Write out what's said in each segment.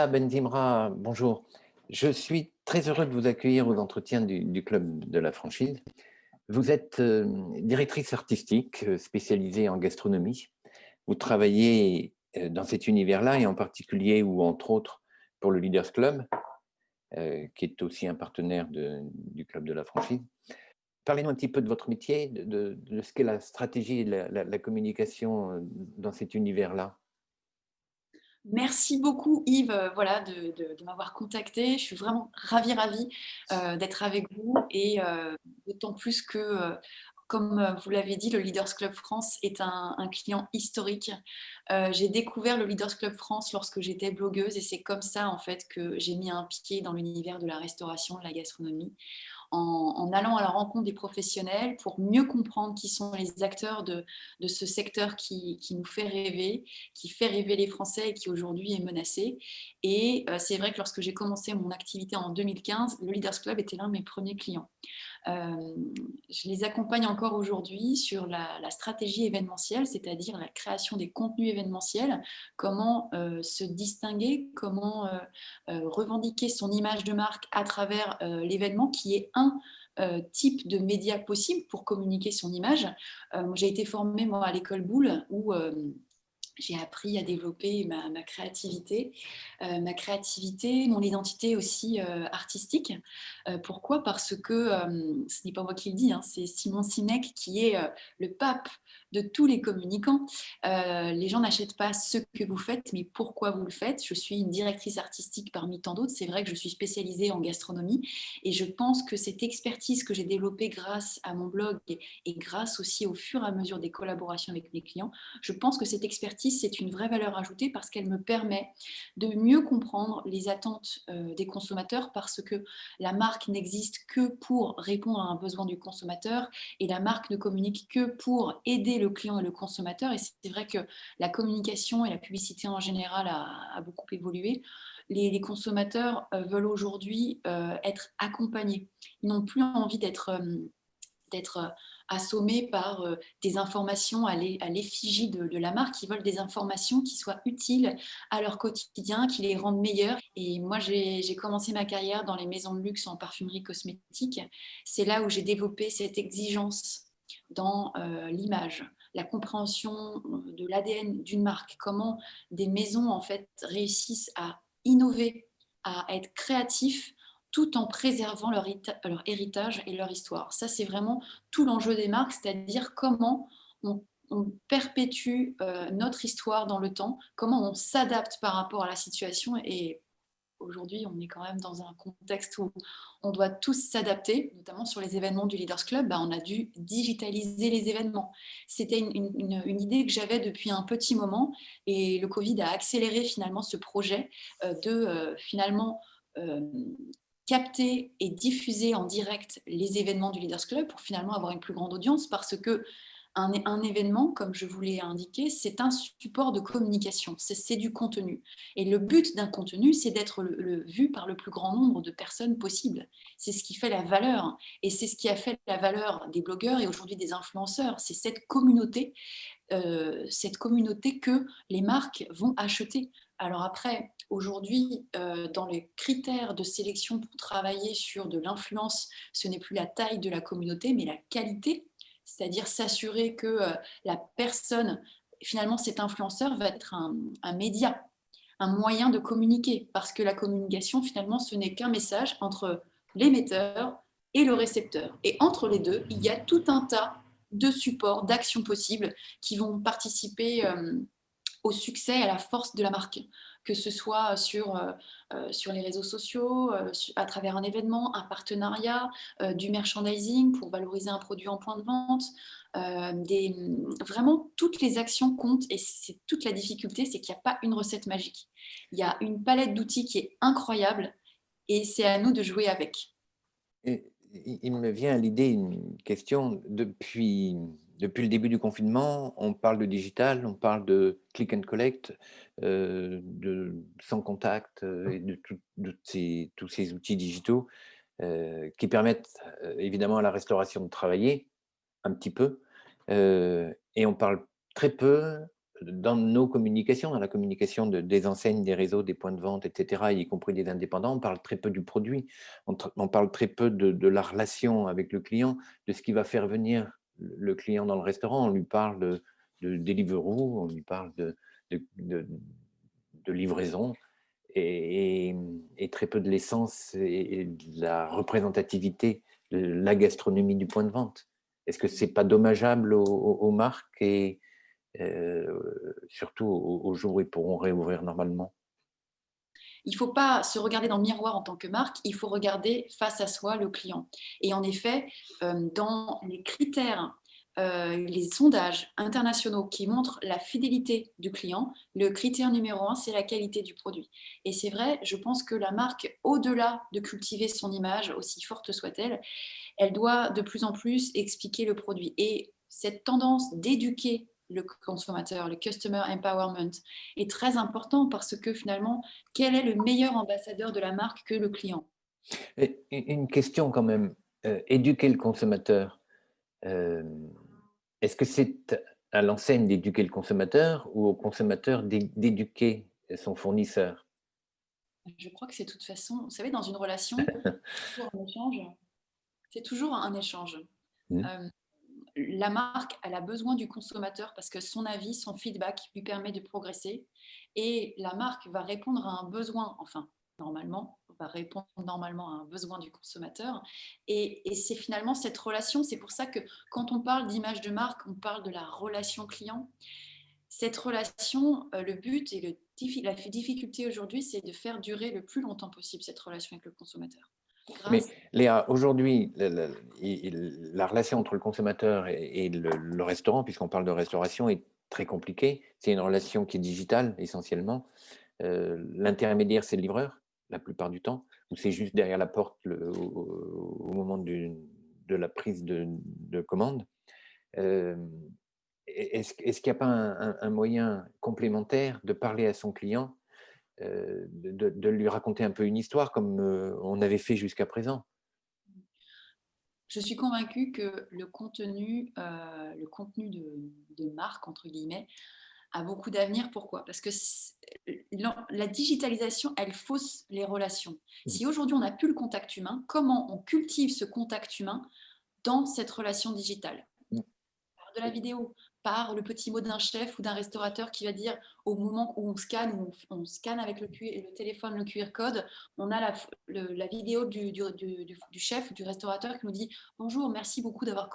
Leila Benzimra, bonjour. Je suis très heureux de vous accueillir aux entretiens du Club de la franchise. Vous êtes directrice artistique spécialisée en gastronomie. Vous travaillez dans cet univers-là et en particulier ou entre autres pour le Leaders Club, qui est aussi un partenaire du Club de la franchise. Parlez-nous un petit peu de votre métier, de ce qu'est la stratégie et la communication dans cet univers-là. Merci beaucoup Yves, voilà, de m'avoir contacté. Je suis vraiment ravie d'être avec vous et d'autant plus que, comme vous l'avez dit, le Leaders Club France est un client historique. J'ai découvert le Leaders Club France lorsque j'étais blogueuse et c'est comme ça en fait que j'ai mis un pied dans l'univers de la restauration, de la gastronomie en allant à la rencontre des professionnels pour mieux comprendre qui sont les acteurs de ce secteur qui nous fait rêver, qui fait rêver les Français et qui aujourd'hui est menacé. Et c'est vrai que lorsque j'ai commencé mon activité en 2015, le Leaders Club était l'un de mes premiers clients. Euh, je les accompagne encore aujourd'hui sur la stratégie événementielle, c'est-à-dire la création des contenus événementiels, comment se distinguer, comment revendiquer son image de marque à travers l'événement qui est un type de média possible pour communiquer son image. J'ai été formée moi à l'école Boulle où j'ai appris à développer ma créativité, mon identité aussi artistique. Pourquoi? Parce que ce n'est pas moi qui le dis, hein, c'est Simon Sinek qui est le pape de tous les communicants. Les gens n'achètent pas ce que vous faites, mais pourquoi vous le faites. Je suis une directrice artistique parmi tant d'autres. C'est vrai que je suis spécialisée en gastronomie et je pense que cette expertise que j'ai développée grâce à mon blog et grâce aussi au fur et à mesure des collaborations avec mes clients, je pense que cette expertise, c'est une vraie valeur ajoutée parce qu'elle me permet de mieux comprendre les attentes des consommateurs parce que la marque n'existe que pour répondre à un besoin du consommateur et la marque ne communique que pour aider le client et le consommateur. Et c'est vrai que la communication et la publicité en général a beaucoup évolué. Les consommateurs veulent aujourd'hui être accompagnés. Ils n'ont plus envie d'être assommés par des informations à l'effigie de la marque. Ils veulent des informations qui soient utiles à leur quotidien, qui les rendent meilleurs. Et moi, j'ai commencé ma carrière dans les maisons de luxe en parfumerie cosmétique. C'est là où j'ai développé cette exigence dans l'image, la compréhension de l'ADN d'une marque, comment des maisons en fait réussissent à innover, à être créatifs tout en préservant leur héritage et leur histoire. Ça, c'est vraiment tout l'enjeu des marques, c'est-à-dire comment on perpétue notre histoire dans le temps, comment on s'adapte par rapport à la situation. Et aujourd'hui, on est quand même dans un contexte où on doit tous s'adapter, notamment sur les événements du Leaders Club. On a dû digitaliser les événements. C'était une idée que j'avais depuis un petit moment et le Covid a accéléré finalement ce projet de finalement euh, capter et diffuser en direct les événements du Leaders Club pour finalement avoir une plus grande audience parce que un événement, comme je vous l'ai indiqué, c'est un support de communication, c'est du contenu. Et le but d'un contenu, c'est d'être vu par le plus grand nombre de personnes possible. C'est ce qui fait la valeur. Et c'est ce qui a fait la valeur des blogueurs et aujourd'hui des influenceurs. C'est cette communauté que les marques vont acheter. Alors après, aujourd'hui, dans les critères de sélection pour travailler sur de l'influence, ce n'est plus la taille de la communauté, mais la qualité, c'est-à-dire s'assurer que la personne, finalement cet influenceur va être un média, un moyen de communiquer, parce que la communication, finalement, ce n'est qu'un message entre l'émetteur et le récepteur. Et entre les deux, il y a tout un tas de supports, d'actions possibles qui vont participer au succès, à la force de la marque, que ce soit sur les réseaux sociaux, à travers un événement, un partenariat, du merchandising pour valoriser un produit en point de vente. Vraiment, toutes les actions comptent et c'est toute la difficulté, c'est qu'il n'y a pas une recette magique. Il y a une palette d'outils qui est incroyable et c'est à nous de jouer avec. Et il me vient à l'idée une question. Depuis le début du confinement, on parle de digital, on parle de click and collect, de sans contact et tous ces outils digitaux qui permettent évidemment à la restauration de travailler un petit peu. Et on parle très peu dans nos communications, dans la communication des enseignes, des réseaux, des points de vente, etc., y compris des indépendants, on parle très peu du produit, on parle très peu de la relation avec le client, de ce qui va faire venir le client dans le restaurant. On lui parle de Deliveroo, on lui parle de, de- de livraison et très peu de l'essence et de la représentativité de la gastronomie du point de vente. Est-ce que c'est pas dommageable aux marques et surtout au jour où ils pourront réouvrir normalement? Il ne faut pas se regarder dans le miroir en tant que marque, il faut regarder face à soi le client. Et en effet, dans les critères, les sondages internationaux qui montrent la fidélité du client, le critère numéro un, c'est la qualité du produit. Et c'est vrai, je pense que la marque, au-delà de cultiver son image, aussi forte soit-elle, elle doit de plus en plus expliquer le produit. Et cette tendance d'éduquer le consommateur, le customer empowerment, est très important parce que finalement, quel est le meilleur ambassadeur de la marque que le client? Et une question quand même, éduquer le consommateur, est-ce que c'est à l'enseigne d'éduquer le consommateur ou au consommateur d'éduquer son fournisseur? Je crois que c'est de toute façon, vous savez, dans une relation, toujours un échange. C'est toujours un échange. Mmh. Euh, la marque, elle a besoin du consommateur parce que son avis, son feedback lui permet de progresser. Et la marque va répondre à un besoin, enfin, normalement, va répondre normalement à un besoin du consommateur. Et c'est finalement cette relation, c'est pour ça que quand on parle d'image de marque, on parle de la relation client. Cette relation, le but et la difficulté aujourd'hui, c'est de faire durer le plus longtemps possible cette relation avec le consommateur. Mais Grâce Léa, aujourd'hui, la relation entre le consommateur et le restaurant, puisqu'on parle de restauration, est très compliquée. C'est une relation qui est digitale essentiellement. L'intermédiaire, c'est le livreur, la plupart du temps, ou c'est juste derrière la porte au moment de la prise de commande. Euh, est-ce qu'il n'y a pas un moyen complémentaire de parler à son client, de lui raconter un peu une histoire comme on avait fait jusqu'à présent? Je suis convaincue que le contenu de marque, entre guillemets, a beaucoup d'avenir. Pourquoi? Parce que la digitalisation, elle fausse les relations. Si aujourd'hui on n'a plus le contact humain, comment on cultive ce contact humain dans cette relation digitale? Par de la vidéo, par le petit mot d'un chef ou d'un restaurateur qui va dire au moment où on scanne avec le téléphone le QR code, on a la vidéo du chef ou du restaurateur qui nous dit bonjour, merci beaucoup d'avoir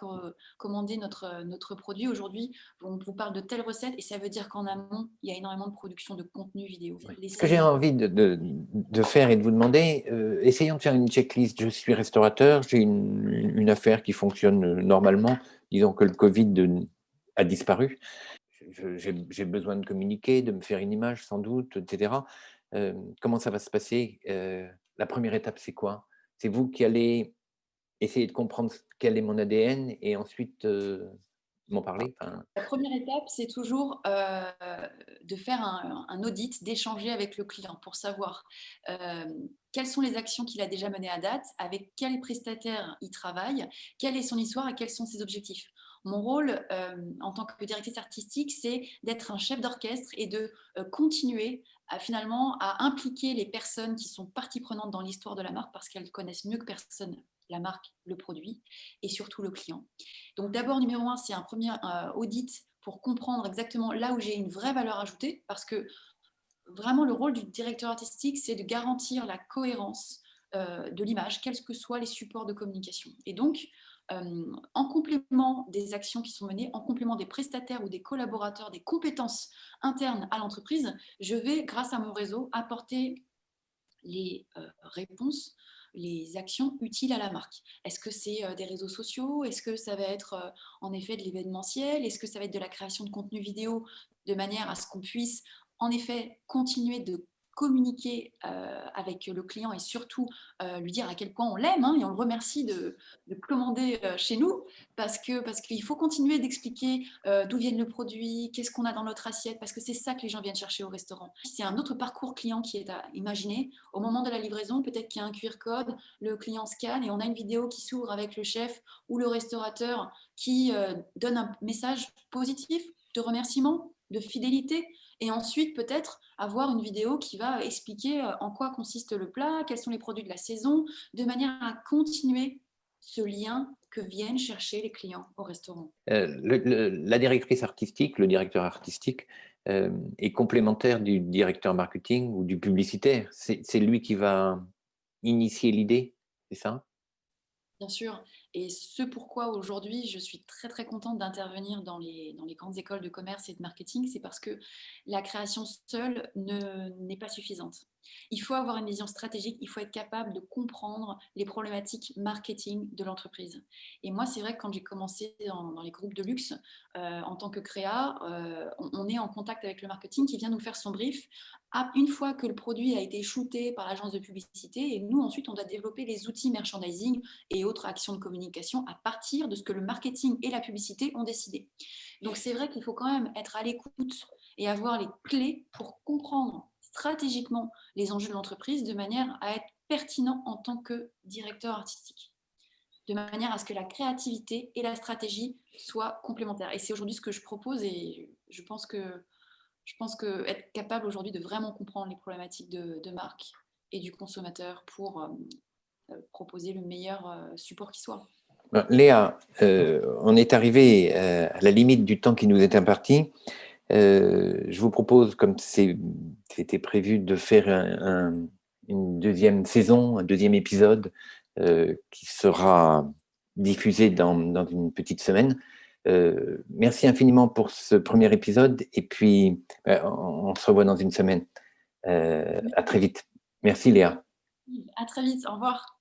commandé notre produit. Aujourd'hui, on vous parle de telle recette et ça veut dire qu'en amont, il y a énormément de production de contenu vidéo. Ce que j'ai envie de faire et de vous demander, essayons de faire une checklist. Je suis restaurateur, j'ai une affaire qui fonctionne normalement. Disons que le Covid a disparu. J'ai besoin de communiquer, de me faire une image sans doute, etc. Comment ça va se passer? La première étape, c'est quoi? C'est vous qui allez essayer de comprendre quel est mon ADN et ensuite m'en parler? Enfin, La première étape, c'est toujours de faire un audit, d'échanger avec le client pour savoir quelles sont les actions qu'il a déjà menées à date, avec quel prestataire il travaille, quelle est son histoire et quels sont ses objectifs. Mon rôle en tant que directrice artistique, c'est d'être un chef d'orchestre et de continuer finalement à impliquer les personnes qui sont partie prenante dans l'histoire de la marque parce qu'elles connaissent mieux que personne la marque, le produit et surtout le client. Donc d'abord, numéro un, c'est un premier audit pour comprendre exactement là où j'ai une vraie valeur ajoutée, parce que vraiment le rôle du directeur artistique, c'est de garantir la cohérence de l'image, quels que soient les supports de communication. Et donc, en complément des actions qui sont menées, en complément des prestataires ou des collaborateurs, des compétences internes à l'entreprise, je vais, grâce à mon réseau, apporter les réponses, les actions utiles à la marque. Est-ce que c'est des réseaux sociaux? Est-ce que ça va être en effet de l'événementiel? Est-ce que ça va être de la création de contenu vidéo de manière à ce qu'on puisse en effet continuer de communiquer avec le client et surtout lui dire à quel point on l'aime hein, et on le remercie de commander chez nous parce qu'il faut continuer d'expliquer d'où viennent le produit, qu'est-ce qu'on a dans notre assiette, parce que c'est ça que les gens viennent chercher au restaurant. C'est un autre parcours client qui est à imaginer. Au moment de la livraison, peut-être qu'il y a un QR code, le client scanne et on a une vidéo qui s'ouvre avec le chef ou le restaurateur qui donne un message positif de remerciement de fidélité. Et ensuite, peut-être avoir une vidéo qui va expliquer en quoi consiste le plat, quels sont les produits de la saison, de manière à continuer ce lien que viennent chercher les clients au restaurant. La directrice artistique, le directeur artistique est complémentaire du directeur marketing ou du publicitaire. C'est lui qui va initier l'idée, c'est ça? Bien sûr, et ce pourquoi aujourd'hui je suis très très contente d'intervenir dans les grandes écoles de commerce et de marketing, c'est parce que la création seule n'est pas suffisante. Il faut avoir une vision stratégique, il faut être capable de comprendre les problématiques marketing de l'entreprise. Et moi, c'est vrai que quand j'ai commencé dans les groupes de luxe, en tant que créa, on est en contact avec le marketing qui vient nous faire son brief une fois que le produit a été shooté par l'agence de publicité, et nous ensuite on doit développer les outils merchandising et autres actions de communication à partir de ce que le marketing et la publicité ont décidé. Donc c'est vrai qu'il faut quand même être à l'écoute et avoir les clés pour comprendre stratégiquement les enjeux de l'entreprise de manière à être pertinent en tant que directeur artistique, de manière à ce que la créativité et la stratégie soient complémentaires. Et c'est aujourd'hui ce que je propose, et je pense que être capable aujourd'hui de vraiment comprendre les problématiques de marque et du consommateur pour proposer le meilleur support qui soit. Léa, on est arrivé à la limite du temps qui nous est imparti. Je vous propose, comme c'était prévu, de faire une deuxième saison, un deuxième épisode qui sera diffusé dans une petite semaine. Merci infiniment pour ce premier épisode et puis on se revoit dans une semaine. À très vite. Merci Léa. À très vite, au revoir.